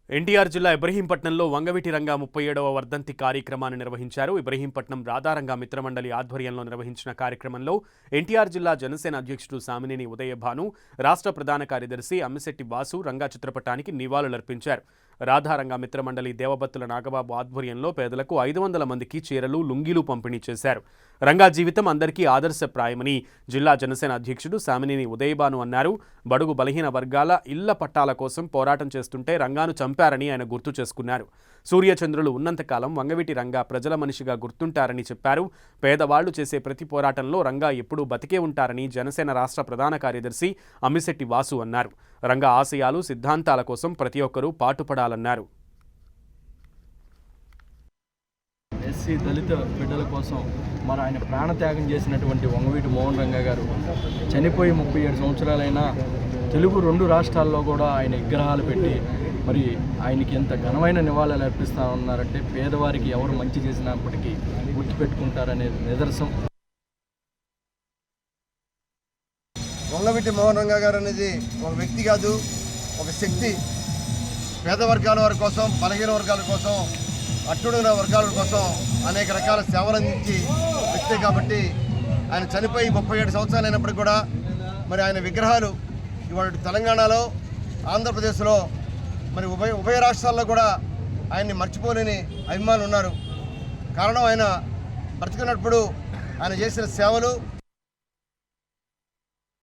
ఎన్టీఆర్ జిల్లా ఇబ్రహీంపట్నంలో వంగవీటి రంగా 37వ వర్ధంతి కార్యక్రమాన్ని నిర్వహించారు. ఇబ్రహీంపట్నం రాధారంగా మిత్రమండలి ఆధ్వర్యంలో నిర్వహించిన కార్యక్రమంలో ఎన్టీఆర్ జిల్లా జనసేన అధ్యక్షుడు సామినేని ఉదయభాను, రాష్ట్ర ప్రధాన కార్యదర్శి అమ్మిశెట్టి వాసు రంగా చిత్రపటానికి నివాళులర్పించారు. రాధారంగా మిత్రమండలి దేవబత్తుల నాగబాబు ఆధ్వర్యంలో పేదలకు 500 మందికి చీరలు, లుంగీలు పంపిణీ చేశారు. రంగా జీవితం అందరికీ ఆదర్శప్రాయమని జిల్లా జనసేన అధ్యక్షుడు సామినేని ఉదయభాను అన్నారు. బడుగు బలహీన వర్గాల ఇళ్ల పట్టాల కోసం పోరాటం చేస్తుంటే రంగాను చంపారని ఆయన గుర్తు చేసుకున్నారు. సూర్యచంద్రులు ఉన్నంతకాలం వంగవీటి రంగా ప్రజల మనిషిగా గుర్తుంటారని చెప్పారు. పేదవాళ్లు చేసే ప్రతి పోరాటంలో రంగా ఎప్పుడూ బతికే ఉంటారని జనసేన రాష్ట్ర ప్రధాన కార్యదర్శి అమ్మిశెట్టి వాసు అన్నారు. రంగా ఆశయాలు, సిద్ధాంతాల కోసం ప్రతి ఒక్కరూ పాటుపడాలన్నారు. ఎస్సీ దళిత బిడ్డల కోసం మరి ఆయన ప్రాణత్యాగం చేసినటువంటి వంగవీటి మోహన్ రంగా గారు చనిపోయి 37 సంవత్సరాలైనా తెలుగు 2 రాష్ట్రాల్లో కూడా ఆయన విగ్రహాలు పెట్టి మరి ఆయనకి ఎంత ఘనమైన నివాళులు అర్పిస్తూ ఉన్నారంటే పేదవారికి ఎవరు మంచి చేసినప్పటికీ గుర్తుపెట్టుకుంటారనే నిదర్శనం. వంగవీటి మోహన్ రంగా గారు అనేది ఒక వ్యక్తి కాదు, ఒక శక్తి. పేద వర్గాల వారి కోసం, బలహీన వర్గాల కోసం, అట్టుడున్న వర్గాల కోసం అనేక రకాల సేవలు అందించి వ్యక్తి కాబట్టి ఆయన చనిపోయి 37 సంవత్సరాలు అయినప్పటికీ కూడా మరి ఆయన విగ్రహాలు ఇవాళ తెలంగాణలో, ఆంధ్రప్రదేశ్లో మరి ఉభయ రాష్ట్రాల్లో కూడా ఆయన్ని మర్చిపోలేని అభిమానులు ఉన్నారు. కారణం ఆయన బ్రతికినప్పుడు ఆయన చేసిన సేవలు,